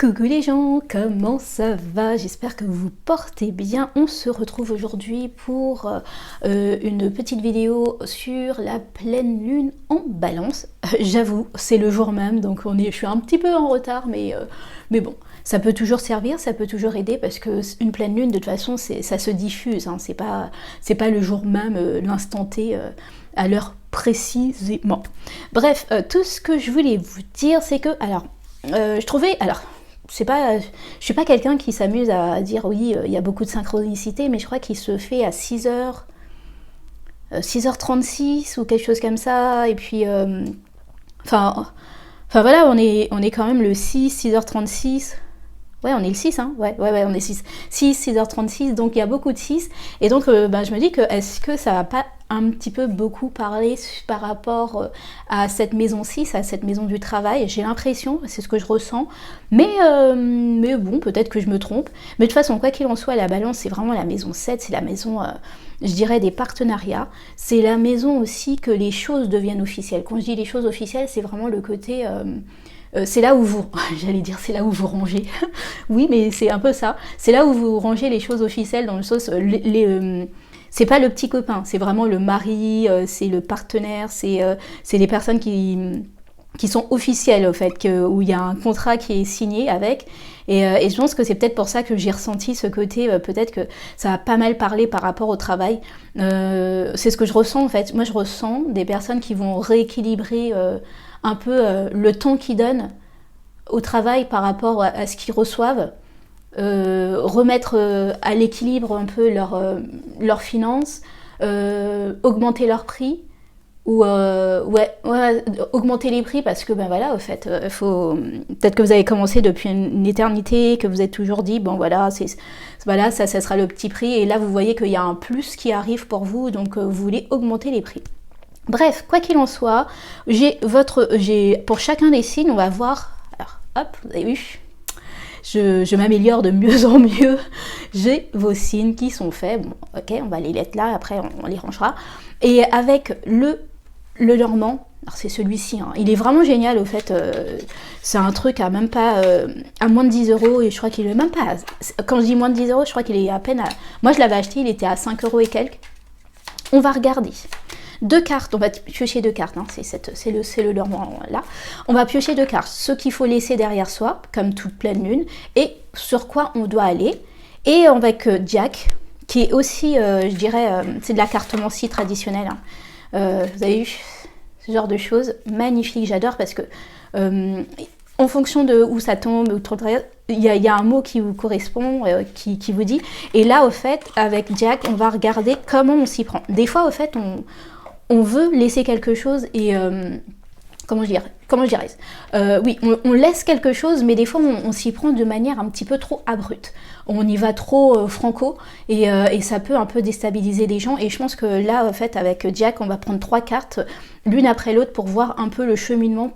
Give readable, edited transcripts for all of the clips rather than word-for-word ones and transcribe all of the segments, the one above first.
Coucou les gens, comment ça va? J'espère que vous vous portez bien. On se retrouve aujourd'hui pour une petite vidéo sur la pleine lune en balance. J'avoue, c'est le jour même, donc je suis un petit peu en retard, mais bon, ça peut toujours servir, ça peut toujours aider, parce que une pleine lune, de toute façon, ça se diffuse, hein, c'est pas le jour même, l'instant T, à l'heure précisément. Bref, tout ce que je voulais vous dire, c'est que, je trouvais, je suis pas quelqu'un qui s'amuse à dire oui, il y a beaucoup de synchronicité, mais je crois qu'il se fait à 6h, 6h36 ou quelque chose comme ça, et puis, enfin voilà, on est quand même le 6h36. Ouais, on est le 6, hein, ouais, on est 6h36, donc il y a beaucoup de 6, et donc je me dis que est-ce que ça va pas un petit peu beaucoup parler par rapport à cette maison 6, à cette maison du travail. J'ai l'impression, c'est ce que je ressens, mais bon, peut-être que je me trompe, mais de toute façon, quoi qu'il en soit, la balance, c'est vraiment la maison 7, c'est la maison, je dirais, des partenariats, c'est la maison aussi que les choses deviennent officielles. Quand je dis les choses officielles, c'est vraiment le côté... c'est là où vous, j'allais dire c'est là où vous rangez, oui mais c'est un peu ça, c'est là où vous rangez les choses officielles, dans le sens, c'est pas le petit copain, c'est vraiment le mari, c'est le partenaire, c'est les personnes qui sont officielles, au fait, où il y a un contrat qui est signé avec, et je pense que c'est peut-être pour ça que j'ai ressenti ce côté, peut-être que ça a pas mal parlé par rapport au travail, c'est ce que je ressens en fait. Moi je ressens des personnes qui vont rééquilibrer un peu le temps qu'ils donnent au travail par rapport à ce qu'ils reçoivent, remettre à l'équilibre un peu leurs finances, augmenter leurs prix, ou augmenter les prix, parce que voilà, au fait, faut peut-être que vous avez commencé depuis une éternité, que vous êtes toujours dit bon voilà, ça sera le petit prix, et là vous voyez qu'il y a un plus qui arrive pour vous, donc vous voulez augmenter les prix. Bref, quoi qu'il en soit, pour chacun des signes, on va voir. Alors hop, vous avez vu, je m'améliore de mieux en mieux. J'ai vos signes qui sont faits. Bon, ok, on va les mettre là, après on les rangera. Et avec le Normand, alors c'est celui-ci, hein, il est vraiment génial au fait. C'est un truc à même pas à moins de 10 €, et je crois qu'il est même pas. Quand je dis moins de 10 €, je crois qu'il est à peine à. Moi je l'avais acheté, il était à 5 € et quelques. On va regarder. 2 cartes, on va piocher 2 cartes, hein, c'est le Normand là. On va piocher 2 cartes, ce qu'il faut laisser derrière soi, comme toute pleine lune, et sur quoi on doit aller. Et avec Jack, qui est aussi, je dirais, c'est de la cartomancie traditionnelle. Hein. Vous avez vu ce genre de choses, magnifique, j'adore, parce que en fonction de où ça tombe, il y a un mot qui vous correspond, qui vous dit. Et là, au fait, avec Jack, on va regarder comment on s'y prend. Des fois, au fait, on veut laisser quelque chose, et comment je dirais, oui, on laisse quelque chose, mais des fois on s'y prend de manière un petit peu trop abrupte. On y va trop franco, et ça peut un peu déstabiliser les gens. Et je pense que là, en fait, avec Jack, on va prendre 3 cartes, l'une après l'autre, pour voir un peu le cheminement,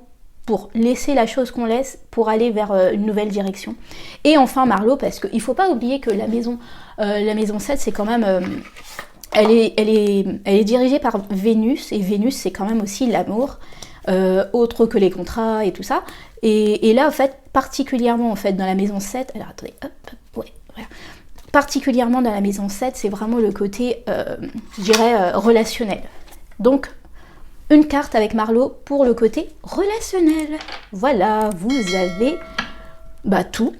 pour laisser la chose qu'on laisse, pour aller vers une nouvelle direction. Et enfin Marlo, parce qu'il ne faut pas oublier que la maison 7, c'est quand même... Elle est dirigée par Vénus, et Vénus, c'est quand même aussi l'amour, autre que les contrats et tout ça. Et là, en fait, particulièrement en fait, dans la maison 7, alors attendez, hop, ouais, voilà. Particulièrement dans la maison 7, c'est vraiment le côté, je dirais, relationnel. Donc, une carte avec Marlo pour le côté relationnel. Voilà, vous avez... tout.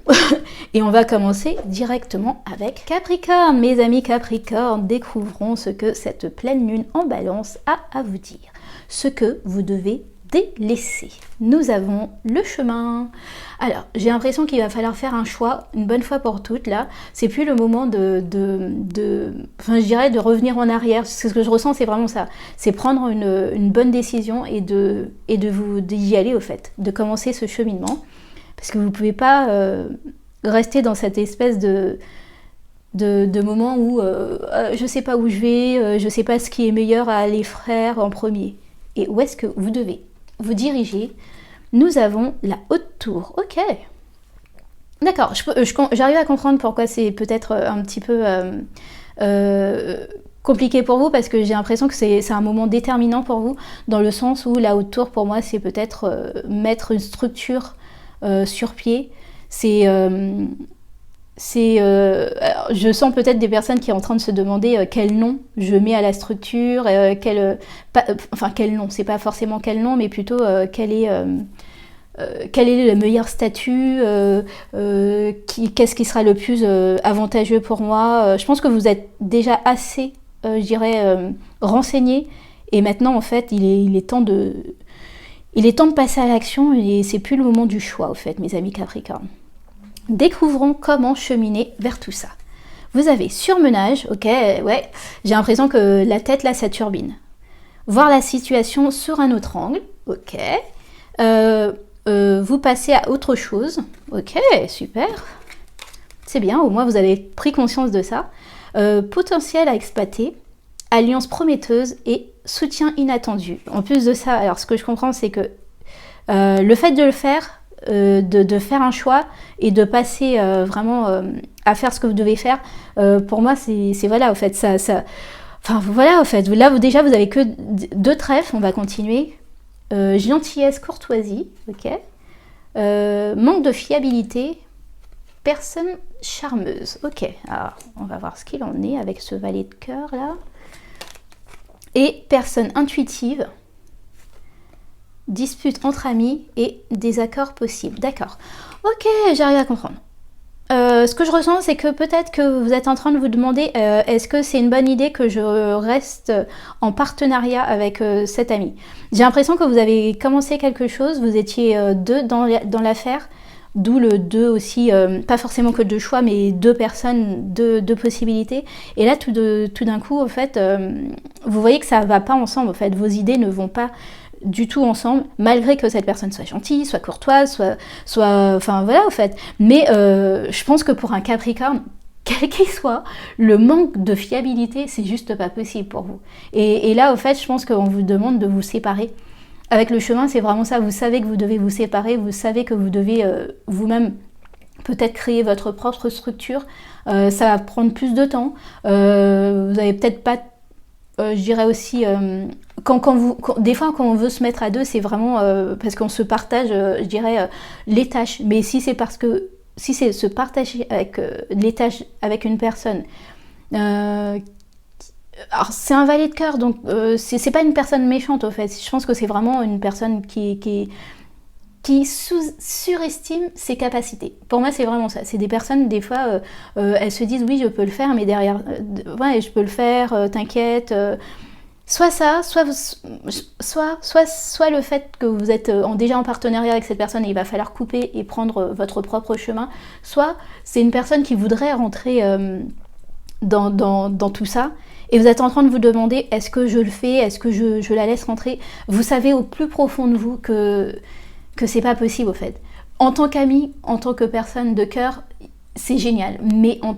Et on va commencer directement avec Capricorne. Mes amis Capricorne, découvrons ce que cette pleine lune en balance a à vous dire. Ce que vous devez délaisser. Nous avons le chemin. Alors, j'ai l'impression qu'il va falloir faire un choix une bonne fois pour toutes là. C'est plus le moment je dirais de revenir en arrière. Ce que je ressens, c'est vraiment ça. C'est prendre une bonne décision, et d'y aller au fait, de commencer ce cheminement. Parce que vous ne pouvez pas rester dans cette espèce de moment où je ne sais pas où je vais, je ne sais pas ce qui est meilleur à aller faire en premier. Et où est-ce que vous devez vous diriger? Nous avons la haute tour. Ok. D'accord, j'arrive à comprendre pourquoi c'est peut-être un petit peu compliqué pour vous, parce que j'ai l'impression que c'est un moment déterminant pour vous, dans le sens où la haute tour, pour moi, c'est peut-être mettre une structure sur pied. Alors, je sens peut-être des personnes qui sont en train de se demander quel nom je mets à la structure, quel nom, c'est pas forcément quel nom, mais plutôt quel est le meilleur statut, qu'est-ce qui sera le plus avantageux pour moi. Je pense que vous êtes déjà assez, je dirais, renseigné, et maintenant en fait il est temps de passer à l'action, et c'est plus le moment du choix, au fait, mes amis Capricorne. Découvrons comment cheminer vers tout ça. Vous avez surmenage, ok, ouais, j'ai l'impression que la tête là ça turbine. Voir la situation sur un autre angle, ok. Vous passez à autre chose, ok, super. C'est bien, au moins vous avez pris conscience de ça. Potentiel à exploiter, alliance prometteuse et soutien inattendu. En plus de ça, alors ce que je comprends, c'est que le fait de le faire, de faire un choix et de passer vraiment à faire ce que vous devez faire, pour moi, c'est voilà, en fait, enfin, voilà, en fait, là, déjà, vous avez que 2 trèfles, on va continuer. Gentillesse, courtoisie, ok. Manque de fiabilité, personne charmeuse, ok. Alors, on va voir ce qu'il en est avec ce valet de cœur, là. Et personne intuitive, dispute entre amis et désaccord possible. D'accord. Ok, j'arrive à comprendre. Ce que je ressens, c'est que peut-être que vous êtes en train de vous demander est-ce que c'est une bonne idée que je reste en partenariat avec cet ami. J'ai l'impression que vous avez commencé quelque chose, vous étiez 2 dans l'affaire, d'où le 2 aussi, pas forcément que 2 choix, mais 2 personnes, 2 possibilités. Et là, tout d'un coup, en fait, vous voyez que ça ne va pas ensemble. En fait, vos idées ne vont pas du tout ensemble, malgré que cette personne soit gentille, soit courtoise, soit enfin voilà, en fait. Mais je pense que pour un Capricorne, quel qu'il soit, le manque de fiabilité, c'est juste pas possible pour vous. Et là, au fait, je pense qu'on vous demande de vous séparer. Avec le chemin, c'est vraiment ça. Vous savez que vous devez vous séparer, vous savez que vous devez vous-même peut-être créer votre propre structure. Ça va prendre plus de temps. Vous n'avez peut-être pas, je dirais aussi, des fois quand on veut se mettre à 2, c'est vraiment parce qu'on se partage, je dirais, les tâches. Mais si c'est se partager avec les tâches avec une personne, alors c'est un valet de cœur, donc c'est pas une personne méchante, au fait. Je pense que c'est vraiment une personne qui surestime ses capacités. Pour moi, c'est vraiment ça. C'est des personnes, des fois, elles se disent oui, je peux le faire, mais derrière, ouais, je peux le faire, t'inquiète. Soit ça, soit le fait que vous êtes déjà en partenariat avec cette personne et il va falloir couper et prendre votre propre chemin. Soit c'est une personne qui voudrait rentrer dans tout ça. Et vous êtes en train de vous demander, est-ce que je le fais, est-ce que je la laisse rentrer. Vous savez au plus profond de vous que c'est pas possible, au fait. En tant qu'ami, en tant que personne de cœur, c'est génial. Mais en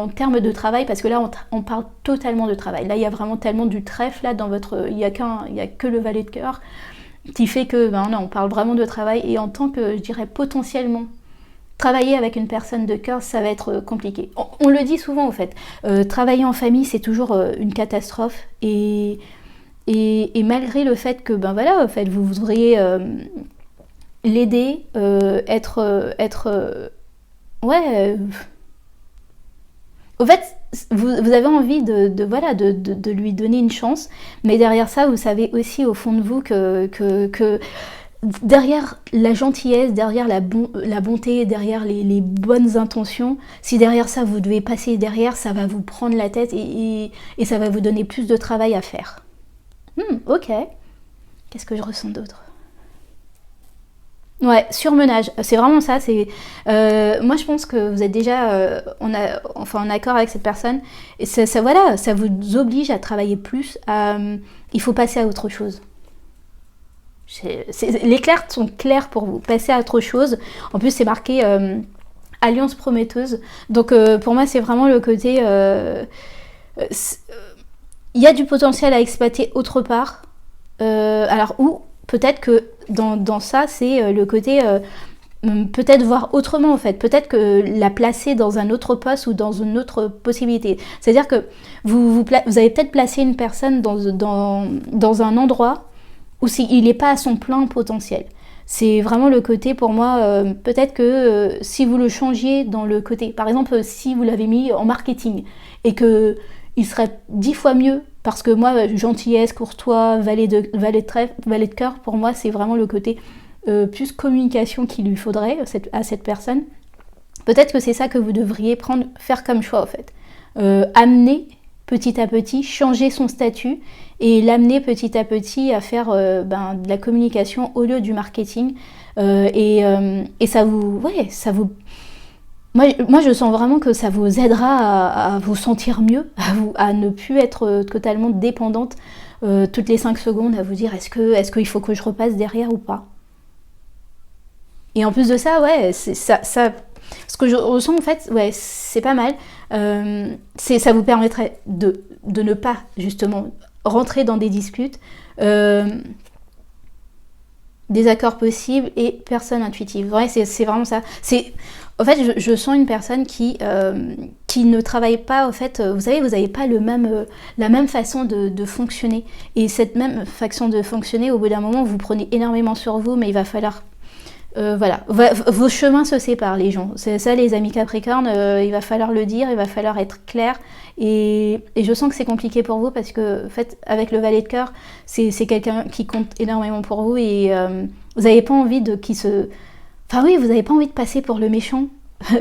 termes de travail, parce que là, on parle totalement de travail. Là, il y a vraiment tellement du trèfle, là, dans votre... Il y a que le valet de cœur qui fait que, non, on parle vraiment de travail. Et en tant que, je dirais, potentiellement, travailler avec une personne de cœur, ça va être compliqué. On le dit souvent, au fait. Travailler en famille, c'est toujours une catastrophe. Et malgré le fait que, voilà, en fait, vous voudriez l'aider, ouais... Au fait, vous avez envie de lui donner une chance, mais derrière ça, vous savez aussi au fond de vous que derrière la gentillesse, derrière la bonté, derrière les bonnes intentions, si derrière ça, vous devez passer derrière, ça va vous prendre la tête et ça va vous donner plus de travail à faire. Ok. Qu'est-ce que je ressens d'autre ? Ouais, surmenage, c'est vraiment ça. Moi, je pense que vous êtes déjà en accord avec cette personne. Et ça, voilà, ça vous oblige à travailler plus. Il faut passer à autre chose. Les cartes sont claires pour vous. Passer à autre chose. En plus, c'est marqué alliance prometteuse. Donc, pour moi, c'est vraiment le côté... Il y a du potentiel à exploiter autre part. Alors, où peut-être que dans ça, c'est le côté peut-être voir autrement, en fait. Peut-être que la placer dans un autre poste ou dans une autre possibilité. C'est-à-dire que vous avez peut-être placé une personne dans un endroit où il n'est pas à son plein potentiel. C'est vraiment le côté pour moi, peut-être que si vous le changiez dans le côté, par exemple si vous l'avez mis en marketing et que il serait 10 fois mieux, parce que moi gentillesse, courtois, valet de trèfle, valet de cœur, pour moi c'est vraiment le côté plus communication qu'il lui faudrait à cette personne. Peut-être que c'est ça que vous devriez faire comme choix en fait. Amener petit à petit, changer son statut et l'amener petit à petit à faire de la communication au lieu du marketing. Et ça vous... Ouais, ça vous... Moi, je sens vraiment que ça vous aidera à vous sentir mieux, à ne plus être totalement dépendante toutes les 5 secondes à vous dire est-ce qu'il faut que je repasse derrière ou pas. Et en plus de ça, ouais, ça, ce que je ressens en fait, ouais, c'est pas mal. Ça vous permettrait de ne pas justement rentrer dans des disputes, des accords possibles et personne intuitive. Ouais, c'est vraiment ça. En fait, je sens une personne qui ne travaille pas, en fait, vous savez, vous n'avez pas la même façon de fonctionner. Et cette même façon de fonctionner, au bout d'un moment, vous prenez énormément sur vous, mais il va falloir... voilà, vos chemins se séparent les gens, c'est ça les amis Capricorne, il va falloir le dire, il va falloir être clair et je sens que c'est compliqué pour vous parce que en fait avec le valet de cœur c'est quelqu'un qui compte énormément pour vous et vous n'avez pas envie vous n'avez pas envie de passer pour le méchant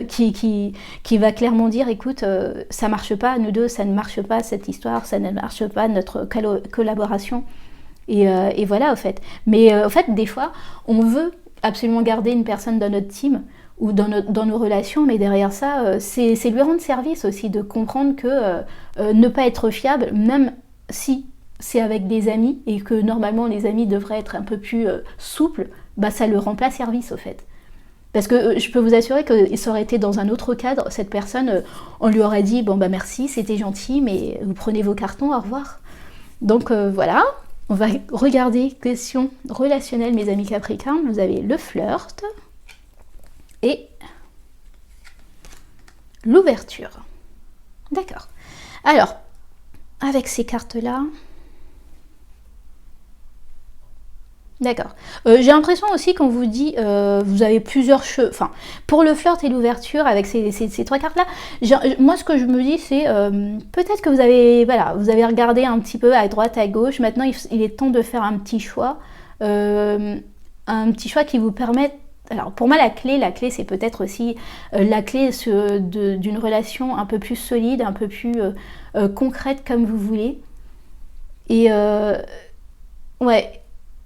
qui va clairement dire écoute ça marche pas, nous deux ça ne marche pas cette histoire, ça ne marche pas notre collaboration et voilà en fait, mais en fait des fois on veut absolument garder une personne dans notre team ou dans nos relations, mais derrière ça, c'est lui rendre service aussi, de comprendre que ne pas être fiable, même si c'est avec des amis, et que normalement les amis devraient être un peu plus souples, bah ça le rend pas service au fait. Parce que je peux vous assurer que ça aurait été dans un autre cadre, cette personne, on lui aurait dit, bon bah merci, c'était gentil, mais vous prenez vos cartons, au revoir. Donc voilà. On va regarder question relationnelle, mes amis Capricorne. Vous avez le flirt et l'ouverture. D'accord. Alors, avec ces cartes-là... D'accord. J'ai l'impression aussi qu'on vous dit, vous avez plusieurs cheveux. Enfin, pour le flirt et l'ouverture, avec ces 3 cartes-là, moi ce que je me dis, c'est peut-être que vous avez regardé un petit peu à droite, à gauche. Maintenant, il est temps de faire un petit choix. Un petit choix qui vous permette... Alors, pour moi, la clé c'est peut-être aussi la clé d'une relation un peu plus solide, un peu plus concrète, comme vous voulez. Et ouais...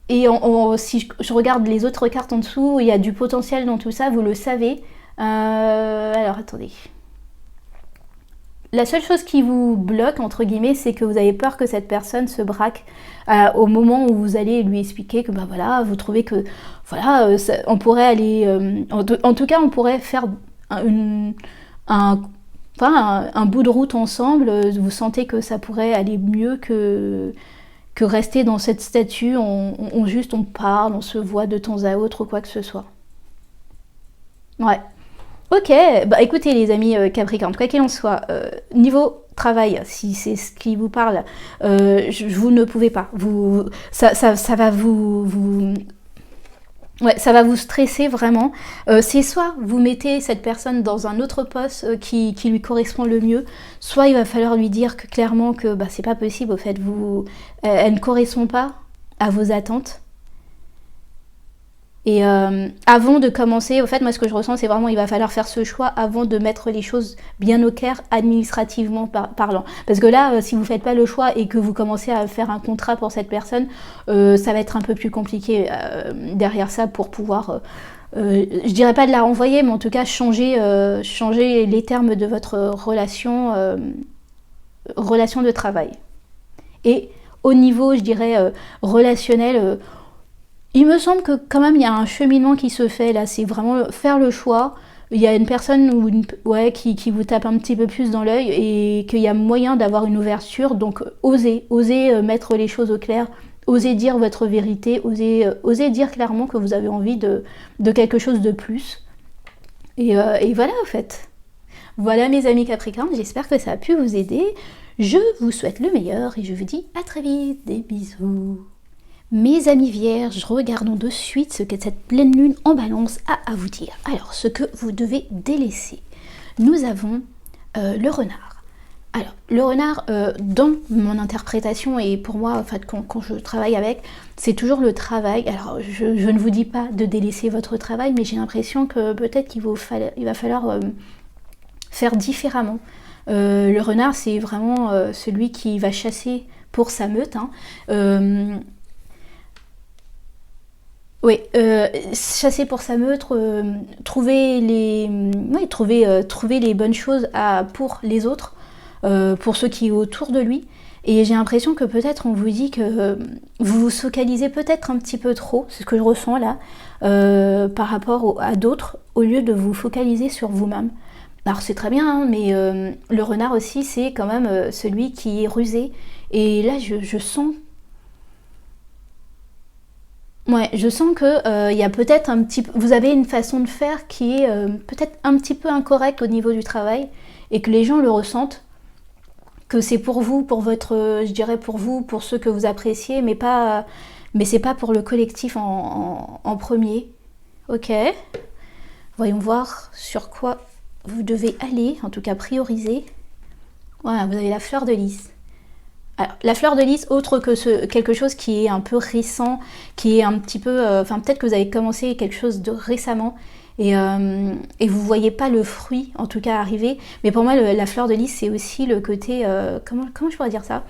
Et si je regarde les autres cartes en dessous, il y a du potentiel dans tout ça, vous le savez. Alors, attendez. La seule chose qui vous bloque, entre guillemets, c'est que vous avez peur que cette personne se braque au moment où vous allez lui expliquer que, bah voilà, vous trouvez que, voilà, on pourrait aller... en tout cas, on pourrait faire un bout de route ensemble. Vous sentez que ça pourrait aller mieux que rester dans cette statue, on parle, on se voit de temps à autre ou quoi que ce soit. Ouais. Ok, bah écoutez les amis Capricorne, quoi qu'il en soit, niveau travail, si c'est ce qui vous parle, vous ne pouvez pas. Ça va ça va vous stresser vraiment. C'est soit vous mettez cette personne dans un autre poste qui lui correspond le mieux, soit il va falloir lui dire clairement que bah, c'est pas possible, au fait, elle ne correspond pas à vos attentes. Et avant de commencer, au fait, moi ce que je ressens, c'est vraiment il va falloir faire ce choix avant de mettre les choses bien au clair administrativement parlant. Parce que là, si vous faites pas le choix et que vous commencez à faire un contrat pour cette personne, ça va être un peu plus compliqué derrière ça pour pouvoir, je dirais pas de la renvoyer, mais en tout cas changer les termes de votre relation de travail. Et au niveau, je dirais, relationnel, il me semble que quand même il y a un cheminement qui se fait là, c'est vraiment faire le choix. Il y a une personne qui vous tape un petit peu plus dans l'œil et qu'il y a moyen d'avoir une ouverture, donc osez mettre les choses au clair, osez dire votre vérité, osez dire clairement que vous avez envie de quelque chose de plus. Et voilà en fait. Voilà mes amis Capricorne, j'espère que ça a pu vous aider. Je vous souhaite le meilleur et je vous dis à très vite, des bisous. Mes amis vierges, regardons de suite ce que cette pleine lune en balance a à vous dire. Alors, ce que vous devez délaisser. Nous avons le renard. Alors, le renard, dans mon interprétation et pour moi, en fait, quand je travaille avec, c'est toujours le travail. Alors, je ne vous dis pas de délaisser votre travail, mais j'ai l'impression que peut-être qu'il va falloir faire différemment. Le renard, c'est vraiment celui qui va chasser pour sa meute. Oui, chasser pour sa meute, trouver les bonnes choses pour les autres, pour ceux qui sont autour de lui. Et j'ai l'impression que peut-être on vous dit que vous vous focalisez peut-être un petit peu trop, c'est ce que je ressens là, par rapport à d'autres, au lieu de vous focaliser sur vous-même. Alors c'est très bien, hein, mais le renard aussi, c'est quand même celui qui est rusé. Et là, je sens... Ouais, je sens que y a peut-être un petit... Vous avez une façon de faire qui est peut-être un petit peu incorrecte au niveau du travail et que les gens le ressentent, que c'est pour vous, pour votre... je dirais pour vous, pour ceux que vous appréciez, mais c'est pas pour le collectif en premier. Ok. Voyons voir sur quoi vous devez aller, en tout cas prioriser. Voilà, vous avez la fleur de lys. Alors, la fleur de lys, autre que quelque chose qui est un peu récent, qui est un petit peu... peut-être que vous avez commencé quelque chose de récemment et vous voyez pas le fruit, en tout cas, arriver. Mais pour moi, la fleur de lys, c'est aussi le côté... comment je pourrais dire ça,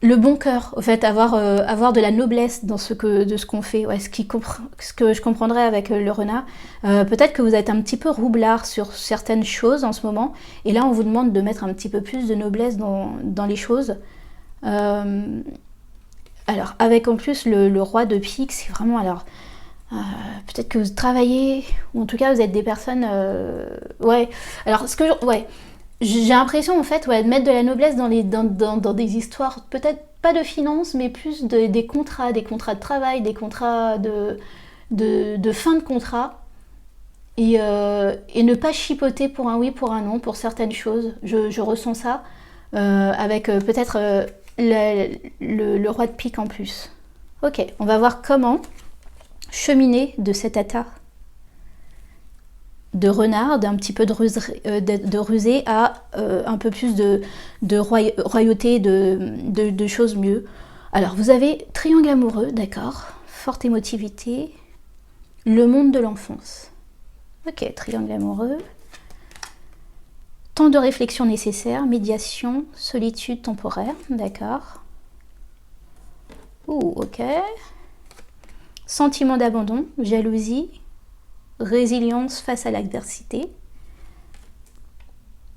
le bon cœur, en fait, avoir de la noblesse dans de ce qu'on fait. Ouais, ce que je comprendrais avec le renard. Peut-être que vous êtes un petit peu roublard sur certaines choses en ce moment, et là on vous demande de mettre un petit peu plus de noblesse dans les choses. Alors, avec en plus le roi de pique, c'est vraiment... Alors, peut-être que vous travaillez, ou en tout cas vous êtes des personnes... ouais, alors ouais... J'ai l'impression en fait de mettre de la noblesse dans des histoires, peut-être pas de finances, mais plus des contrats de travail, des contrats de fin de contrat, et ne pas chipoter pour un oui, pour un non, pour certaines choses. Je ressens ça, avec peut-être le roi de pique en plus. Ok, on va voir comment cheminer de cet état de renard, d'un petit peu de rusé à un peu plus de royauté, de choses mieux. Alors, vous avez triangle amoureux, d'accord, forte émotivité, le monde de l'enfance. Ok, triangle amoureux. Temps de réflexion nécessaire, médiation, solitude temporaire, d'accord. Ok. Sentiment d'abandon, jalousie, résilience face à l'adversité.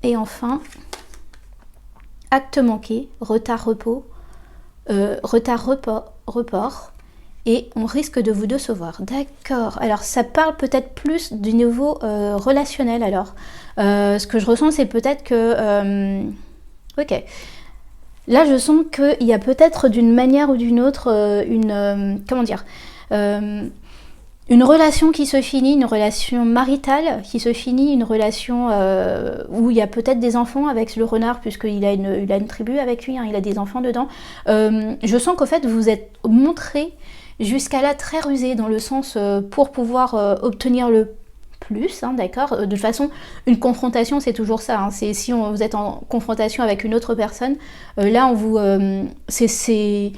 Et enfin, acte manqué, report, et on risque de vous décevoir. D'accord. Alors, ça parle peut-être plus du niveau relationnel. Alors, ce que je ressens, c'est peut-être que... ok. Là, je sens qu'il y a peut-être d'une manière ou d'une autre comment dire, une relation qui se finit, une relation maritale qui se finit, une relation où il y a peut-être des enfants avec le renard, puisqu'il a une tribu avec lui, hein, il a des enfants dedans. Je sens qu'en fait, vous êtes montré jusqu'à là très rusé, dans le sens pour pouvoir obtenir le plus, hein, d'accord. De toute façon, une confrontation, c'est toujours ça. Hein, c'est si vous êtes en confrontation avec une autre personne, là, on vous... c'est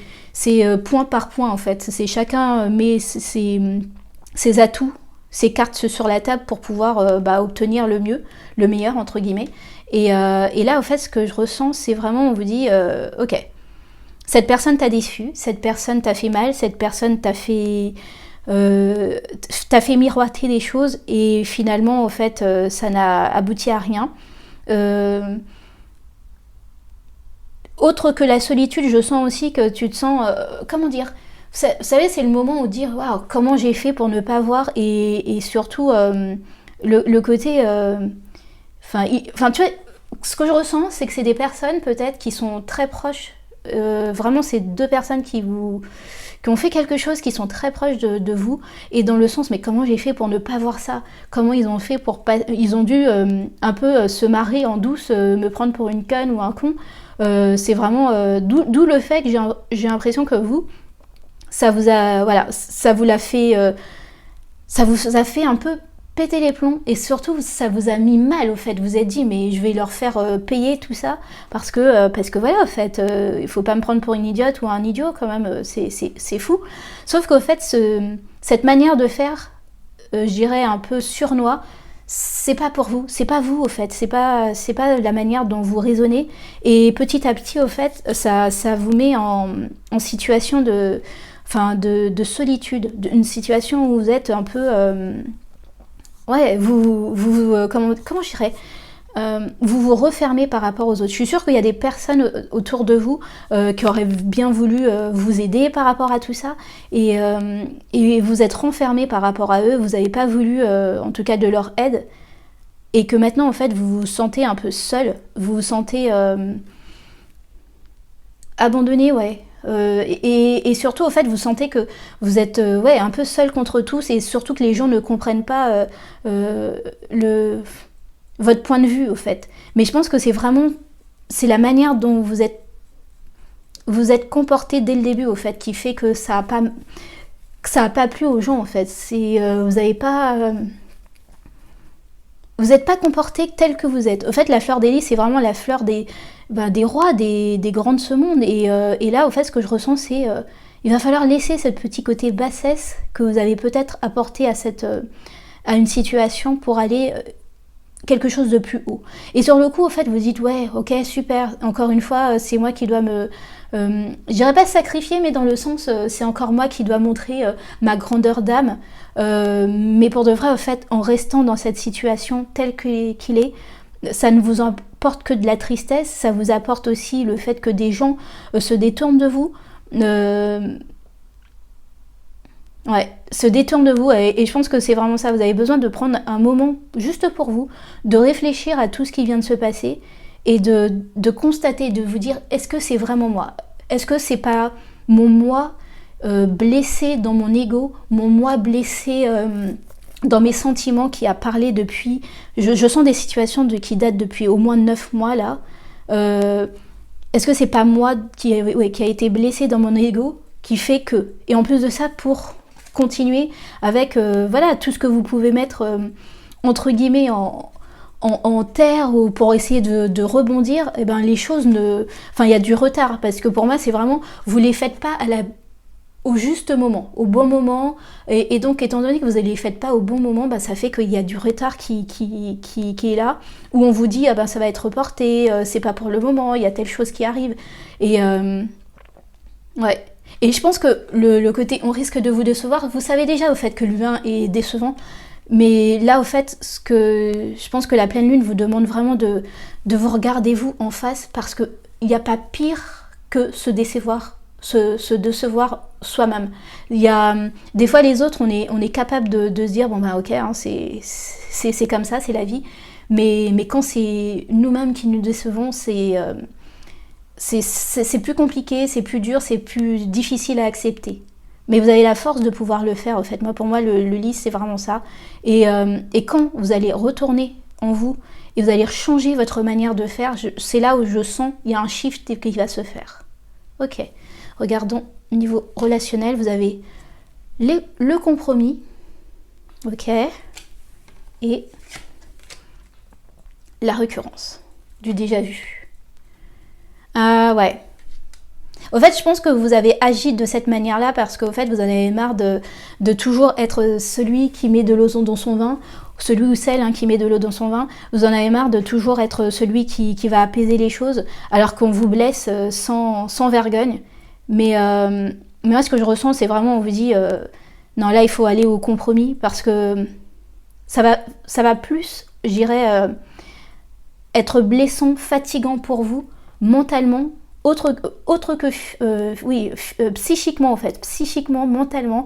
point par point, en fait. C'est chacun met ses atouts, ses cartes sur la table pour pouvoir obtenir le mieux, le meilleur entre guillemets. Et là, en fait, ce que je ressens, c'est vraiment, on vous dit, ok, cette personne t'a déçu, cette personne t'a fait mal, cette personne t'a fait miroiter des choses, et finalement, en fait, ça n'a abouti à rien. Autre que la solitude, je sens aussi que tu te sens, comment dire, vous savez, c'est le moment où dire waouh, comment j'ai fait pour ne pas voir, et surtout le côté tu vois, ce que je ressens, c'est que c'est des personnes peut-être qui sont très proches, vraiment c'est deux personnes qui ont fait quelque chose, qui sont très proches de vous, et dans le sens mais comment j'ai fait pour ne pas voir ça, comment ils ont fait pour pas, ils ont dû un peu se marrer en douce, me prendre pour une conne ou un con, C'est vraiment d'où le fait que j'ai l'impression que vous, ça vous a, voilà, ça vous l'a fait, ça vous a fait un peu péter les plombs, et surtout ça vous a mis mal au fait. Vous êtes dit mais je vais leur faire payer tout ça parce que voilà, au fait il faut pas me prendre pour une idiote ou un idiot quand même, c'est fou. Sauf qu'au fait cette manière de faire, je dirais un peu surnois, c'est pas pour vous, c'est pas vous au fait, c'est pas la manière dont vous raisonnez, et petit à petit au fait ça vous met en situation de solitude, une situation où vous êtes un peu ouais, comment je dirais, vous vous refermez par rapport aux autres. Je suis sûre qu'il y a des personnes autour de vous qui auraient bien voulu vous aider par rapport à tout ça, et vous êtes renfermé par rapport à eux, vous n'avez pas voulu en tout cas de leur aide, et que maintenant en fait vous vous sentez un peu seul, vous vous sentez abandonné, ouais. Et surtout, au fait, vous sentez que vous êtes ouais, un peu seul contre tous, et surtout que les gens ne comprennent pas votre point de vue, au fait. Mais je pense que c'est la manière dont vous êtes comporté dès le début, au fait, qui fait que ça a pas plu aux gens, en fait. Vous n'avez pas... vous n'êtes pas comporté tel que vous êtes. Au fait, la fleur des lys, c'est vraiment la fleur des rois, des grands de ce monde. Et là, au fait, ce que je ressens, c'est il va falloir laisser ce petit côté bassesse que vous avez peut-être apporté à une situation pour aller quelque chose de plus haut. Et sur le coup, au fait, vous dites, ouais, ok, super, encore une fois, c'est moi qui dois je dirais pas sacrifier, mais dans le sens, c'est encore moi qui dois montrer ma grandeur d'âme. Mais pour de vrai, au fait, en restant dans cette situation telle qu'il est, ça ne vous apporte que de la tristesse, ça vous apporte aussi le fait que des gens se détournent de vous, ouais, se détournent de vous, et je pense que c'est vraiment ça. Vous avez besoin de prendre un moment juste pour vous, de réfléchir à tout ce qui vient de se passer, et de constater, de vous dire, est-ce que c'est vraiment moi? Est-ce que c'est pas mon moi blessé dans mon ego, mon moi blessé dans mes sentiments qui a parlé depuis... Je sens des situations qui datent depuis au moins 9 mois là. Est-ce que c'est pas moi qui a été blessé dans mon ego qui fait que... Et en plus de ça, pour continuer avec voilà, tout ce que vous pouvez mettre entre guillemets en terre, ou pour essayer de rebondir, et ben les choses enfin, il y a du retard, parce que pour moi c'est vraiment, vous les faites pas au juste moment, au bon moment, et donc étant donné que vous ne les faites pas au bon moment, bah, ça fait qu'il y a du retard qui est là, où on vous dit ah ben ça va être reporté, c'est pas pour le moment, il y a telle chose qui arrive, et ouais. Et je pense que le côté on risque de vous décevoir, vous savez déjà au fait que l'humain est décevant, mais là au fait je pense que la pleine lune vous demande vraiment de vous regarder vous en face, parce qu'il n'y a pas pire que se décevoir soi-même. Il y a des fois les autres, on est capable de se dire bon bah ok, hein, c'est comme ça, c'est la vie, mais quand c'est nous-mêmes qui nous décevons, c'est plus compliqué, c'est plus dur, c'est plus difficile à accepter. Mais vous avez la force de pouvoir le faire, en fait. Moi, pour moi, le lys, c'est vraiment ça. Et quand vous allez retourner en vous, et vous allez changer votre manière de faire, c'est là où je sens il y a un shift qui va se faire. Ok, regardons au niveau relationnel, vous avez le compromis, ok, et la récurrence du déjà vu. Ah ouais. Au fait, je pense que vous avez agi de cette manière-là parce qu'au fait, vous en avez marre de toujours être celui qui met de l'eau dans son vin, celui ou celle qui met de l'eau dans son vin. Vous en avez marre de toujours être celui qui va apaiser les choses, alors qu'on vous blesse sans vergogne. Mais moi, ce que je ressens, c'est vraiment, on vous dit, non, là, il faut aller au compromis, parce que ça va plus, je dirais, être blessant, fatigant pour vous, mentalement, autre que psychiquement, en fait, psychiquement, mentalement,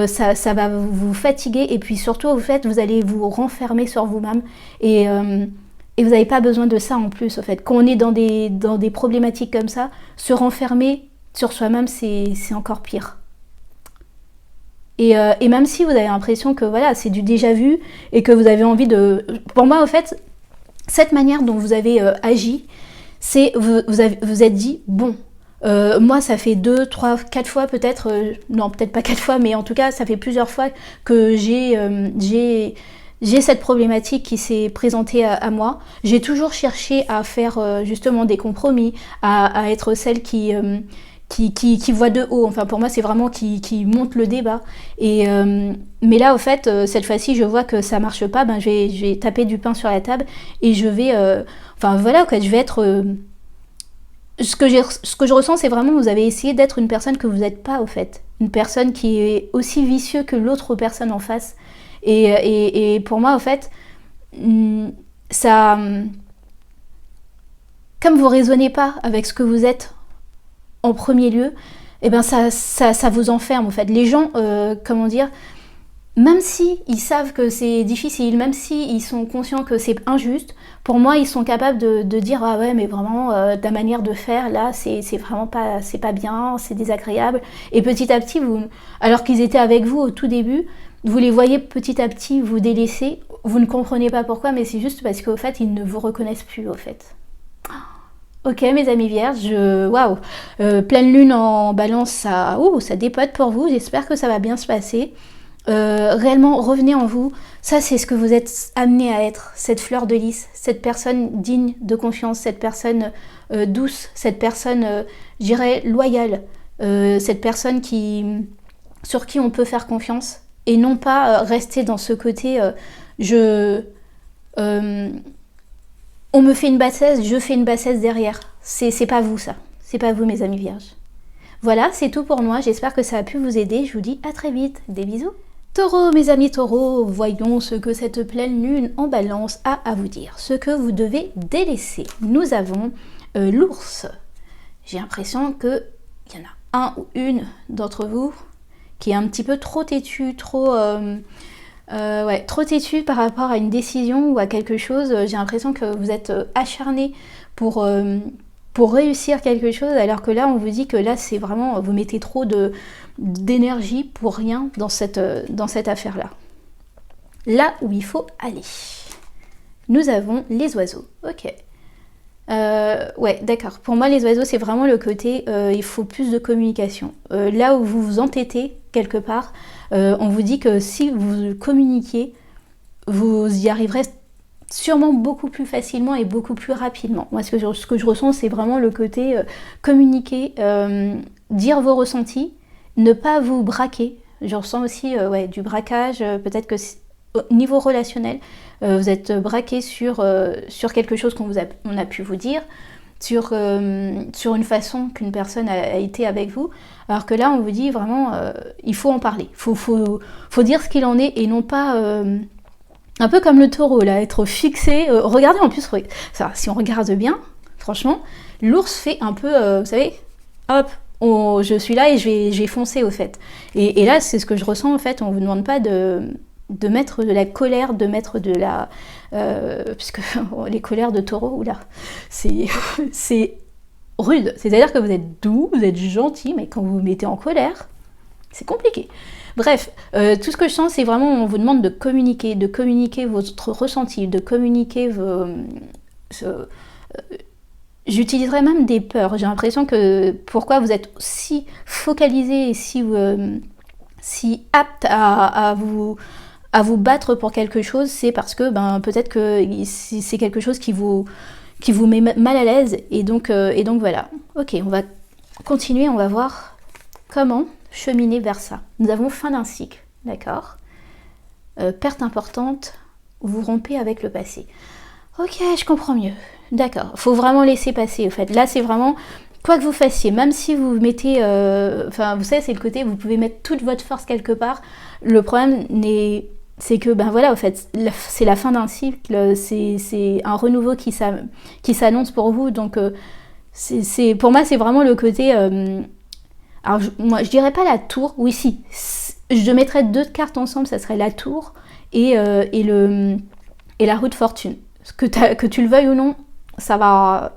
ça va vous fatiguer, et puis surtout, en fait, vous allez vous renfermer sur vous-même, et vous n'avez pas besoin de ça en plus, en fait. Quand on est dans des problématiques comme ça, se renfermer sur soi-même, c'est encore pire. Et même si vous avez l'impression que voilà, c'est du déjà vu, et que vous avez envie de... Pour moi, en fait, cette manière dont vous avez agi, vous êtes dit, bon, moi ça fait 2, 3, 4 fois peut-être, non peut-être pas 4 fois, mais en tout cas ça fait plusieurs fois que j'ai cette problématique qui s'est présentée à moi. J'ai toujours cherché à faire justement des compromis, à être celle qui voit de haut. Enfin, pour moi, c'est vraiment qui monte le débat. Mais là, au fait, cette fois-ci, je vois que ça marche pas. Ben, je vais taper du pain sur la table et je vais... enfin, voilà, quoi, je vais être... ce que je ressens, c'est vraiment vous avez essayé d'être une personne que vous n'êtes pas, au fait. Une personne qui est aussi vicieuse que l'autre personne en face. Et pour moi, au fait, ça... Comme vous raisonnez pas avec ce que vous êtes en premier lieu, eh ben ça vous enferme, en fait. Les gens, comment dire... Même si ils savent que c'est difficile, même si ils sont conscients que c'est injuste, pour moi ils sont capables de dire ah ouais mais vraiment ta manière de faire là c'est vraiment pas c'est pas bien, c'est désagréable. Et petit à petit alors qu'ils étaient avec vous au tout début, vous les voyez petit à petit vous délaisser. Vous ne comprenez pas pourquoi, mais c'est juste parce qu'au fait ils ne vous reconnaissent plus au fait. Ok mes amis vierges, waouh, pleine lune en balance, ça dépote pour vous. J'espère que ça va bien se passer. Réellement revenez en vous, ça c'est ce que vous êtes amené à être, cette fleur de lys, cette personne digne de confiance, cette personne douce, cette personne je dirais loyale, cette personne sur qui on peut faire confiance et non pas rester dans ce côté on me fait une bassesse, je fais une bassesse derrière. C'est pas vous ça, c'est pas vous mes amis vierges. Voilà, c'est tout pour moi, j'espère que ça a pu vous aider, je vous dis à très vite, des bisous. Taureau, mes amis taureaux, voyons ce que cette pleine lune en balance a à vous dire, ce que vous devez délaisser. Nous avons l'ours. J'ai l'impression qu'il y en a un ou une d'entre vous qui est un petit peu trop têtu, trop têtu par rapport à une décision ou à quelque chose. J'ai l'impression que vous êtes acharné pour réussir quelque chose, alors que là on vous dit que là c'est vraiment, vous mettez trop d'énergie pour rien dans cette affaire-là. Là où il faut aller. Nous avons les oiseaux. Ok. Ouais, d'accord. Pour moi, les oiseaux, c'est vraiment le côté, il faut plus de communication. Là où vous vous entêtez, quelque part, on vous dit que si vous communiquez, vous y arriverez sûrement beaucoup plus facilement et beaucoup plus rapidement. Moi, ce que je ressens, c'est vraiment le côté communiquer, dire vos ressentis, ne pas vous braquer. Je ressens aussi du braquage, peut-être que au niveau relationnel, vous êtes braqué sur quelque chose on a pu vous dire, sur une façon qu'une personne a été avec vous, alors que là, on vous dit vraiment, il faut en parler. Faut dire ce qu'il en est et non pas... un peu comme le taureau, là, être fixé. Regardez en plus, ça, si on regarde bien, franchement, l'ours fait un peu, vous savez, hop, je suis là et je vais foncer au fait. Et là, c'est ce que je ressens en fait, on vous demande pas de mettre de la colère, de mettre de la... puisque les colères de taureau, oula, c'est rude. C'est-à-dire que vous êtes doux, vous êtes gentil, mais quand vous vous mettez en colère, c'est compliqué. Bref, tout ce que je sens, c'est vraiment, on vous demande de communiquer votre ressenti, de communiquer j'utiliserais même des peurs. J'ai l'impression que pourquoi vous êtes si focalisé et si apte à vous battre pour quelque chose, c'est parce que peut-être que c'est quelque chose qui vous met mal à l'aise et donc voilà. Ok, on va continuer, on va voir comment cheminer vers ça. Nous avons fin d'un cycle, d'accord, perte importante, vous rompez avec le passé. Ok, je comprends mieux. D'accord, faut vraiment laisser passer au fait. Là, c'est vraiment, quoi que vous fassiez, même si vous mettez... vous savez, c'est le côté, vous pouvez mettre toute votre force quelque part. Le problème, c'est que, au fait, c'est la fin d'un cycle, c'est un renouveau qui s'annonce pour vous. Donc, pour moi, c'est vraiment le côté... alors, moi, je dirais pas la tour. Oui, si. Je mettrais deux cartes ensemble, ça serait la tour et la roue de fortune. Que tu le veuilles ou non, ça va...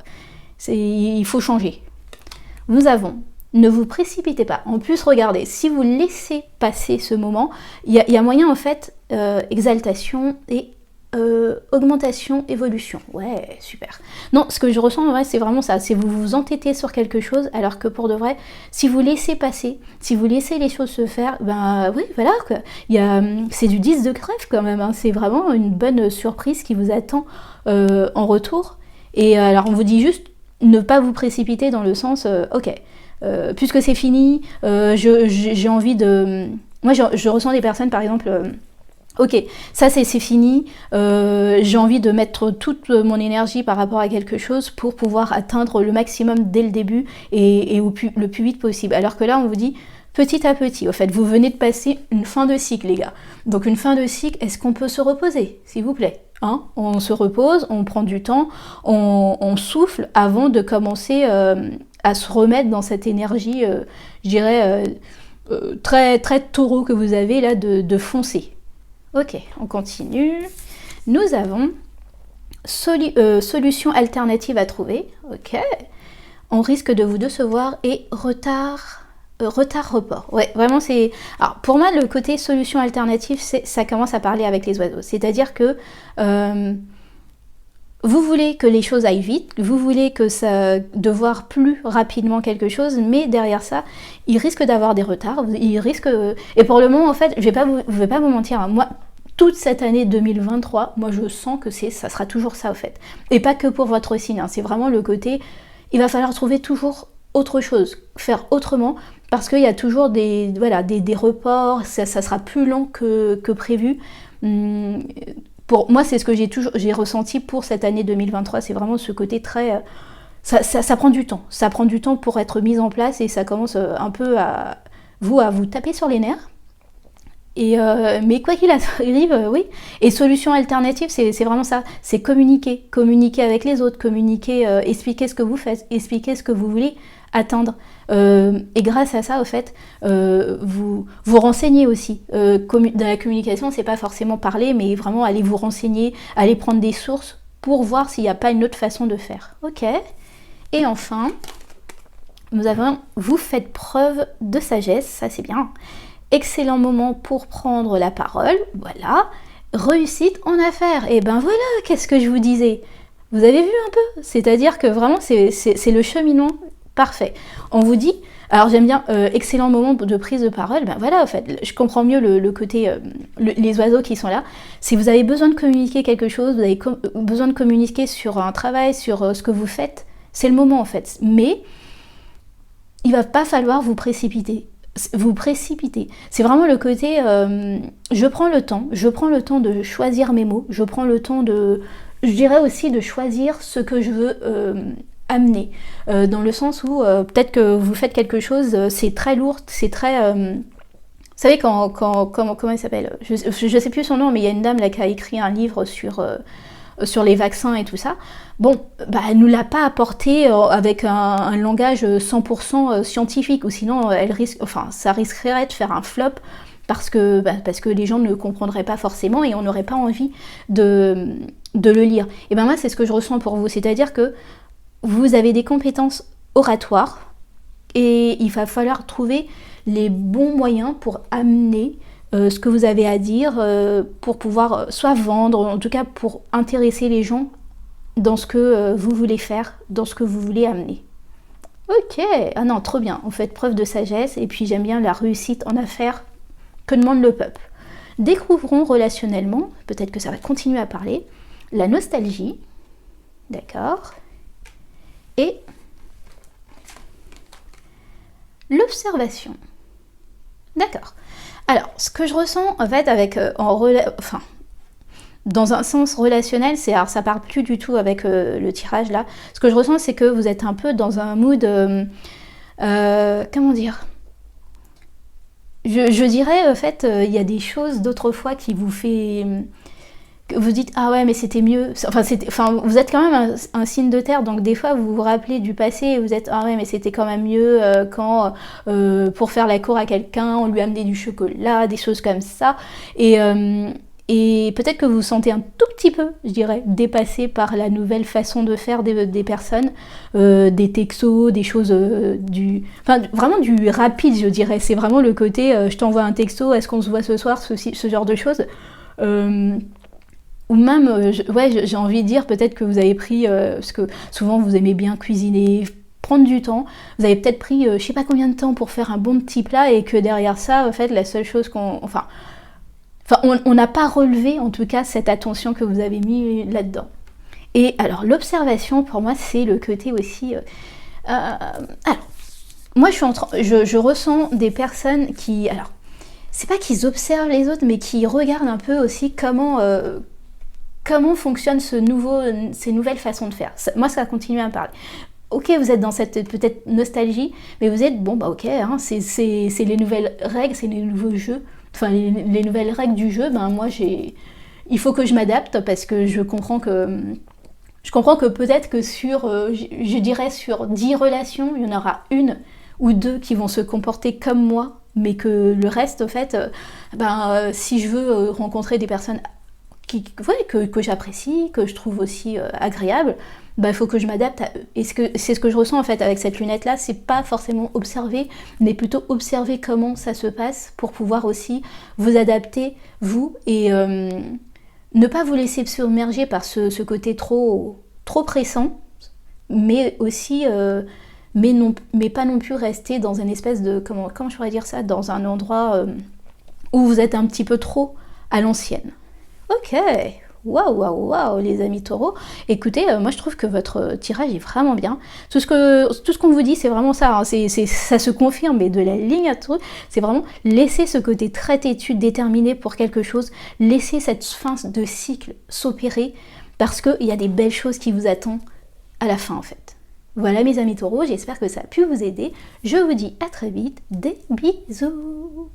il faut changer. Nous avons... Ne vous précipitez pas. En plus, regardez, si vous laissez passer ce moment, il y a moyen, en fait, exaltation et augmentation, évolution. Ouais, super. Non, ce que je ressens, ouais, c'est vraiment ça. C'est vous vous entêtez sur quelque chose, alors que pour de vrai, si vous laissez passer, si vous laissez les choses se faire, ben oui, voilà, quoi. C'est du 10 de crève quand même. Hein. C'est vraiment une bonne surprise qui vous attend en retour. Et alors, on vous dit juste ne pas vous précipiter dans le sens, ok, puisque c'est fini, j'ai envie de... Moi, je ressens des personnes, par exemple... ok, ça c'est fini, j'ai envie de mettre toute mon énergie par rapport à quelque chose pour pouvoir atteindre le maximum dès le début et le plus vite possible. Alors que là, on vous dit petit à petit. Au fait, vous venez de passer une fin de cycle, les gars. Donc une fin de cycle, est-ce qu'on peut se reposer, s'il vous plaît, hein? On se repose, on prend du temps, on souffle avant de commencer à se remettre dans cette énergie, je dirais, très, très taureau que vous avez là de foncer. Ok, on continue. Nous avons solution alternative à trouver. Ok. On risque de vous décevoir et retard-report. Ouais, vraiment c'est... Alors pour moi, le côté solution alternative, ça commence à parler avec les oiseaux. C'est-à-dire que vous voulez que les choses aillent vite, vous voulez de voir plus rapidement quelque chose, mais derrière ça, il risque d'avoir des retards, et pour le moment, en fait, je vais pas vous mentir, hein, moi, toute cette année 2023, moi je sens que ça sera toujours ça, en fait. Et pas que pour votre signe, hein, c'est vraiment le côté, il va falloir trouver toujours autre chose, faire autrement, parce qu'il y a toujours des reports, ça sera plus lent que prévu. Pour moi, c'est ce que j'ai ressenti pour cette année 2023, c'est vraiment ce côté très... Ça prend du temps. Ça prend du temps pour être mis en place et ça commence un peu à vous taper sur les nerfs. Mais quoi qu'il arrive, oui. Et solution alternative, c'est vraiment ça. C'est communiquer. Communiquer avec les autres, communiquer, expliquer ce que vous faites, expliquer ce que vous voulez atteindre. Et grâce à ça, au fait, vous renseignez aussi. Dans la communication, c'est pas forcément parler, mais vraiment aller vous renseigner, aller prendre des sources pour voir s'il n'y a pas une autre façon de faire. Ok. Et enfin, vous faites preuve de sagesse, ça c'est bien. Excellent moment pour prendre la parole, voilà. Réussite en affaires, et ben voilà, qu'est-ce que je vous disais. Vous avez vu un peu? C'est-à-dire que vraiment, c'est le cheminement parfait. On vous dit, alors j'aime bien, excellent moment de prise de parole, ben voilà, en fait, je comprends mieux le côté, les oiseaux qui sont là. Si vous avez besoin de communiquer quelque chose, vous avez besoin de communiquer sur un travail, sur ce que vous faites, c'est le moment en fait. Mais il va pas falloir vous précipiter. C'est vraiment le côté, je prends le temps de choisir mes mots, je prends le temps je dirais aussi de choisir ce que je veux amener, dans le sens où peut-être que vous faites quelque chose, c'est très lourd, c'est très... vous savez comment il s'appelle, je sais plus son nom, mais il y a une dame là qui a écrit un livre sur les vaccins et tout ça. Bon, bah, elle nous l'a pas apporté avec un langage 100% scientifique, ou sinon ça risquerait de faire un flop parce que les gens ne comprendraient pas forcément et on n'aurait pas envie de le lire. Et ben moi, c'est ce que je ressens pour vous, c'est-à-dire que vous avez des compétences oratoires et il va falloir trouver les bons moyens pour amener ce que vous avez à dire, pour pouvoir soit vendre, en tout cas pour intéresser les gens dans ce que vous voulez faire, dans ce que vous voulez amener. Ok, ah non, trop bien, vous faites preuve de sagesse, et puis j'aime bien la réussite en affaires que demande le peuple. Découvrons relationnellement, peut-être que ça va continuer à parler, la nostalgie, d'accord, et l'observation. D'accord. Alors, ce que je ressens en fait avec dans un sens relationnel, alors ça parle plus du tout avec le tirage là. Ce que je ressens, c'est que vous êtes un peu dans un mood, comment dire, je dirais en fait, il y a des choses d'autrefois qui vous fait, que vous dites ah ouais mais c'était mieux. Vous êtes quand même un signe de terre, donc des fois vous vous rappelez du passé et vous êtes ah ouais mais c'était quand même mieux quand pour faire la cour à quelqu'un on lui amenait du chocolat, des choses comme ça, et peut-être que vous vous sentez un tout petit peu, je dirais, dépassé par la nouvelle façon de faire des personnes, des textos, des choses vraiment du rapide, je dirais. C'est vraiment le côté je t'envoie un texto, est-ce qu'on se voit ce soir, ce genre de choses. ou même, j'ai envie de dire peut-être que vous avez pris, parce que souvent vous aimez bien cuisiner, prendre du temps, vous avez peut-être pris je sais pas combien de temps pour faire un bon petit plat et que derrière ça, en fait, la seule chose on n'a pas relevé en tout cas cette attention que vous avez mis là-dedans. Et alors l'observation pour moi c'est le côté aussi... alors, moi je ressens des personnes qui... Alors, c'est pas qu'ils observent les autres, mais qui regardent un peu aussi comment fonctionnent ces nouvelles façons de faire. Moi ça a continué à me parler. Ok, vous êtes dans cette peut-être nostalgie, mais vous êtes, bon bah ok, hein, c'est les nouvelles règles, c'est les nouveaux jeux, enfin les nouvelles règles du jeu, ben moi il faut que je m'adapte parce que je comprends que peut-être que je dirais sur 10 relations, il y en aura une ou deux qui vont se comporter comme moi, mais que le reste, au fait, si je veux rencontrer des personnes que j'apprécie, que je trouve aussi agréables, il faut que je m'adapte à eux. Et c'est ce que je ressens en fait avec cette lunette-là, c'est pas forcément observer, mais plutôt observer comment ça se passe pour pouvoir aussi vous adapter, vous, et ne pas vous laisser submerger par ce côté trop pressant, mais aussi... mais pas non plus rester dans une espèce de... Comment je pourrais dire ça? Dans un endroit où vous êtes un petit peu trop à l'ancienne. Ok, waouh, les amis taureaux. Écoutez, moi je trouve que votre tirage est vraiment bien. Tout ce qu'on vous dit, c'est vraiment ça. Hein. Ça se confirme, mais de la ligne à tout, c'est vraiment laisser ce côté très têtu, déterminé pour quelque chose, laisser cette fin de cycle s'opérer, parce qu'il y a des belles choses qui vous attendent à la fin en fait. Voilà mes amis taureaux, j'espère que ça a pu vous aider. Je vous dis à très vite, des bisous.